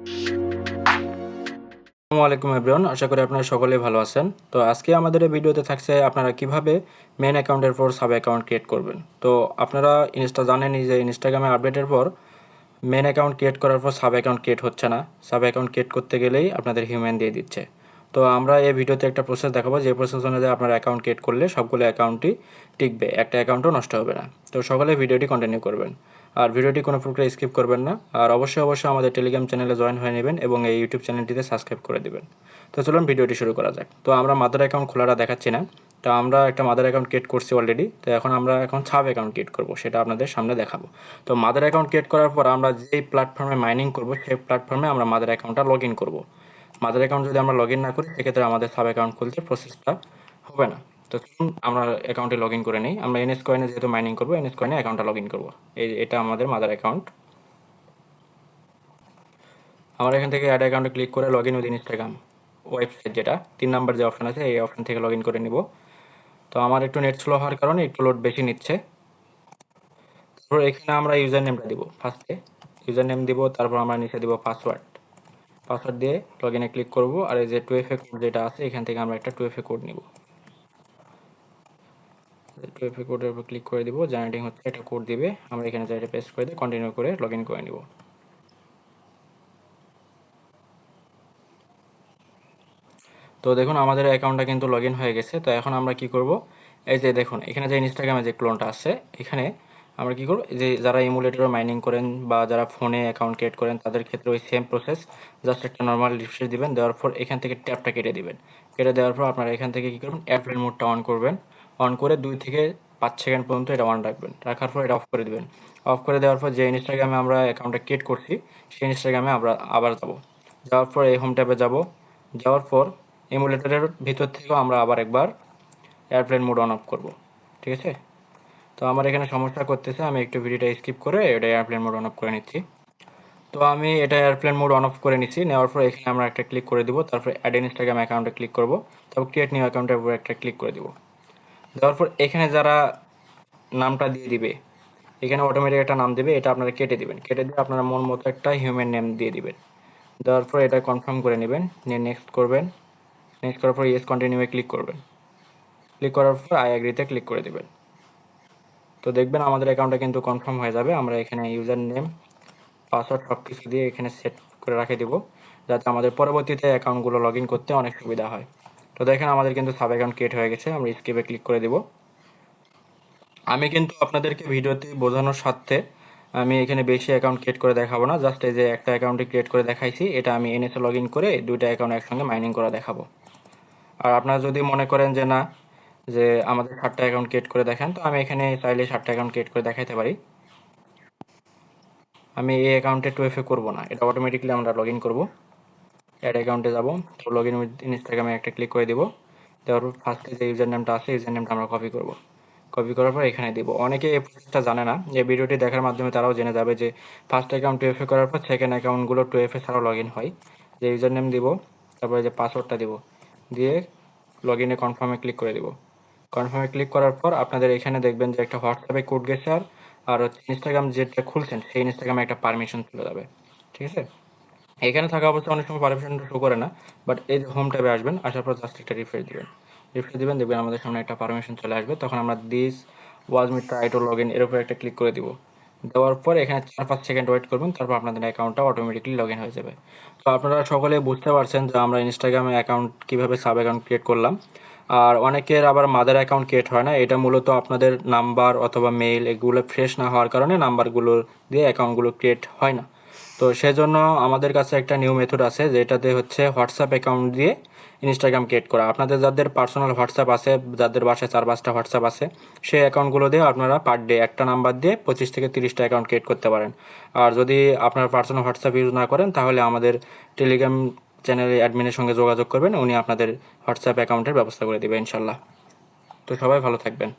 আসসালামু আলাইকুম এভরিওয়ান, আশা করি আপনারা সকলেই ভালো আছেন। তো আজকে আমাদের এই ভিডিওতে থাকছে আপনারা কিভাবে মেইন অ্যাকাউন্টের পর সাব অ্যাকাউন্ট ক্রিয়েট করবেন। তো আপনারা জানেনই যে ইনস্টাগ্রামে আপডেটের পর মেইন অ্যাকাউন্ট ক্রিয়েট করার পর সাব অ্যাকাউন্ট ক্রিয়েট হচ্ছে না। সাব অ্যাকাউন্ট ক্রিয়েট করতে গেলেই আপনাদের হিউম্যান দিয়ে দিচ্ছে। তো আমরা এই ভিডিওতে একটা প্রসেস দেখাবো, যে প্রসেস অনুযায়ী আপনার অ্যাকাউন্ট ক্রিয়েট করলে সবগুলো অ্যাকাউন্টই টিকবে, একটা অ্যাকাউন্টও নষ্ট হবে না। তো সকলে ভিডিওটি কন্টিনিউ করবেন, আর ভিডিওটি কোনো প্রকার স্কিপ করবেন না। আর অবশ্যই আমাদের টেলিগ্রাম চ্যানেলে জয়েন হয়ে নেবেন এবং এই ইউটিউব চ্যানেলটিতে সাবস্ক্রাইব করে দেবেন। তো চলুন ভিডিওটি শুরু করা যাক। তো আমরা মাদার অ্যাকাউন্ট খোলাটা দেখাচ্ছি না, তো আমরা একটা মাদার অ্যাকাউন্ট ক্রিয়েট করছি অলরেডি। তো আমরা এখন সাব অ্যাকাউন্ট ক্রিয়েট করব, সেটা আপনাদের সামনে দেখাবো। তো মাদার অ্যাকাউন্ট ক্রিয়েট করার পর আমরা যেই প্ল্যাটফর্মে মাইনিং করব সেই প্ল্যাটফর্মে আমরা মাদার অ্যাকাউন্টটা লগ ইন করবো। মাদার অ্যাকাউন্ট যদি আমরা লগ ইন না করি, সেক্ষেত্রে আমাদের সাব অ্যাকাউন্ট খুলতে প্রসেসটা হবে না। তো চলুন আমরা অ্যাকাউন্টে লগ ইন করে নিই। আমরা এনএস কয়েনে যেহেতু মাইনিং করবো, এনএস কয়েনে অ্যাকাউন্টটা লগ ইন করবো। এটা আমাদের মাদার অ্যাকাউন্ট। আমরা এখান থেকে অ্যাড অ্যাকাউন্টে ক্লিক করে log in with Instagram website, যেটা 3 নাম্বার যে অপশন আছে এই অপশন থেকে লগ ইন করে নিব। তো আমার একটু নেট স্লো হওয়ার কারণে একটু লোড বেশি নিচ্ছে। তারপর এখানে আমরা ইউজার নেমটা দিব, ফার্স্টে ইউজার নেম দিব, তারপর আমরা নিচে দিব পাসওয়ার্ড দিয়ে লগ ইনে ক্লিক করব। আর এই যে 2FA কোড যেটা আছে, এখান থেকে আমরা একটা 2FA কোড নিব। 2FA কোডের উপর ক্লিক করে দিব, জেনারেটিং হচ্ছে, একটা কোড দিবে, আমরা এখানে যাই পেস্ট করে দিয়ে কন্টিনিউ করে লগ ইন করে নিব। তো দেখুন আমাদের অ্যাকাউন্টটা কিন্তু লগ ইন হয়ে গেছে। তো এখন আমরা কি করব, এই যে দেখুন এখানে যে ইনস্টাগ্রামে যে ক্লোনটা আছে, এখানে আমরা কি করব, যে যারা ইমুলেটর মাইনিং করেন বা যারা ফোনে অ্যাকাউন্ট ক্রিয়েট করেন তাদের ক্ষেত্রে ওই সেম প্রসেস। জাস্ট একটা নর্মাল রিফ্রেশ দিবেন, দেওয়ার পর এখান থেকে ট্যাপটা কেটে দিবেন। কেটে দেওয়ার পর আপনারা এখান থেকে কী করবেন, এয়ারপ্লেন মোডটা অন করবেন। অন করে 2 থেকে 5 সেকেন্ড পর্যন্ত এটা অন রাখবেন, রাখার পর এটা অফ করে দিবেন। অফ করে দেওয়ার পর যে ইনস্টাগ্রামে আমরা অ্যাকাউন্টটা ক্রিয়েট করছি সেই ইনস্টাগ্রামে আমরা আবার যাব। যাওয়ার পর এই হোম ট্যাবে যাব। যাওয়ার পর এমুলেটরের ভিতর থেকেও আমরা আবার একবার এয়ারপ্লেন মোড অন অফ করব, ঠিক আছে। তো আমার এখানে সমস্যা করতেছে, আমি একটু ভিডিওটা স্কিপ করে এটা এয়ারপ্লেন মোড অন অফ করে নিচ্ছি। তো আমি এটা এয়ারপ্লেন মোড অন অফ করে নিচ্ছি। নেওয়ার পর এখানে আমরা একটা ক্লিক করে দিব, তারপর অ্যাড ইনস্টাগ্রাম অ্যাকাউন্টে ক্লিক করব, তারপর ক্রিয়েট নিউ অ্যাকাউন্টের উপর একটা ক্লিক করে দিব। দেওয়ার পর এখানে যারা নামটা দিয়ে দিবে, এখানে অটোমেটিক একটা নাম দেবে, এটা আপনারা কেটে দিবেন। কেটে দিয়ে আপনারা মন মতো একটা হিউম্যান নেম দিয়ে দিবেন। দেওয়ার পর এটা কনফার্ম করে নেবেন, নিয়ে নেক্সট করবেন। নেক্সট করার পর ইয়েস কন্টিনিউয়ে ক্লিক করবেন। ক্লিক করার পর আই অ্যাগ্রিতে ক্লিক করে দেবেন। তো দেখবেন আমাদের অ্যাকাউন্টটা কিন্তু কনফার্ম হয়ে যাবে। আমরা এখানে ইউজার নেম পাসওয়ার্ড সব কিছু দিয়ে এখানে সেট করে রেখে দেবো, যাতে আমাদের পরবর্তীতে অ্যাকাউন্টগুলো লগ ইন করতে অনেক সুবিধা হয়। তো দেখেন আমাদের কিন্তু সাব অ্যাকাউন্ট ক্রিয়েট হয়ে গেছে। আমরা স্কিপে ক্লিক করে দেবো। আমি কিন্তু আপনাদেরকে ভিডিওতে বোঝানোর স্বার্থে আমি এখানে বেশি অ্যাকাউন্ট ক্রিয়েট করে দেখাবো না, জাস্ট এই যে একটা অ্যাকাউন্টে ক্রিয়েট করে দেখাইছি, এটা আমি এনএসএ লগ ইন করে 2টা অ্যাকাউন্ট একসঙ্গে মাইনিং করা দেখাবো। আর আপনারা যদি মনে করেন যে না, যে আমাদের 7টা অ্যাকাউন্ট ক্রিয়েট করে দেখেন, তো আমি এখানে চাইলে 7টা অ্যাকাউন্ট ক্রিয়েট করে দেখাইতে পারি। আমি এই অ্যাকাউন্টে 2FA করবো না, এটা অটোমেটিকলি আমরা লগ ইন করবো। অ্যাড অ্যাকাউন্টে যাবো, তো লগ ইন উইথ ইনস্টাগ্রামে একটা ক্লিক করে দিব। দেওয়ার পর ফার্স্টে যে ইউজার নেমটা আছে, ইউজার নেমটা আমরা কপি করব। কপি করার পর এখানে দিব। অনেকে এই প্রসেসটা জানে না, এই ভিডিওটি দেখার মাধ্যমে তারাও জেনে যাবে যে ফার্স্ট অ্যাকাউন্ট 2FA করার পর সেকেন্ড অ্যাকাউন্টগুলো 2FA ছাড়াও লগ ইন হয়। যে ইউজার নেম দিব, তারপরে যে পাসওয়ার্ডটা দিব, দিয়ে লগ ইনে কনফার্মে ক্লিক করে দিব। কনফার্মে ক্লিক করার পর আপনাদের এখানে দেখবেন যে একটা হোয়াটসঅ্যাপে কোড গেছে, আর হচ্ছে ইনস্টাগ্রাম যেটা খুলছেন সেই ইনস্টাগ্রামে একটা পারমিশন চলে যাবে, ঠিক আছে। এখানে থাকা অবস্থায় অনেক সময় পারমিশনটা শো করে না, বাট এই যে হোম ট্যাবে আসবেন, আসার পর জাস্ট একটা রিফ্রেশ দিবেন। রিফ্রেশ দিবেন, দেখবেন আমাদের সামনে একটা পারমিশন চলে আসবে। তখন আমরা this was me try to log in এর উপর একটা ক্লিক করে দিব। দেওয়ার পর এখানে 4-5 সেকেন্ড ওয়েট করবেন, তারপর আপনাদের অ্যাকাউন্টটা অটোমেটিকলি লগ ইন হয়ে যাবে। তো আপনারা সকলে বুঝতে পারছেন যে আমরা ইনস্টাগ্রামে অ্যাকাউন্ট কীভাবে সাব অ্যাকাউন্ট ক্রিয়েট করলাম। আর অনেকের আবার মাদার অ্যাকাউন্ট ক্রিয়েট হয় না, এটা মূলত আপনাদের নাম্বার অথবা মেইল এগুলো ফ্রেশ না হওয়ার কারণে নাম্বারগুলো দিয়ে অ্যাকাউন্টগুলো ক্রিয়েট হয় না। তো সেজন্য আমাদের কাছে একটা নিউ মেথড আছে, যেটাতে হচ্ছে হোয়াটসঅ্যাপ অ্যাকাউন্ট দিয়ে ইনস্টাগ্রাম ক্রিয়েট করা। আপনাদের যাদের পার্সোনাল হোয়াটসঅ্যাপ আছে, যাদের বাসায় 4-5টা হোয়াটসঅ্যাপ আছে, সেই অ্যাকাউন্টগুলো দিয়ে আপনারা পার ডে একটা নাম্বার দিয়ে 25 থেকে 30টা অ্যাকাউন্ট ক্রিয়েট করতে পারেন। আর যদি আপনার পার্সোনাল হোয়াটসঅ্যাপ ইউজ না করেন, তাহলে আমাদের টেলিগ্রাম চ্যানেলে অ্যাডমিনের সঙ্গে যোগাযোগ করবেন, উনি আপনাদের হোয়াটসঅ্যাপ অ্যাকাউন্টের ব্যবস্থা করে দেবে ইনশাল্লাহ। তো সবাই ভালো থাকবেন।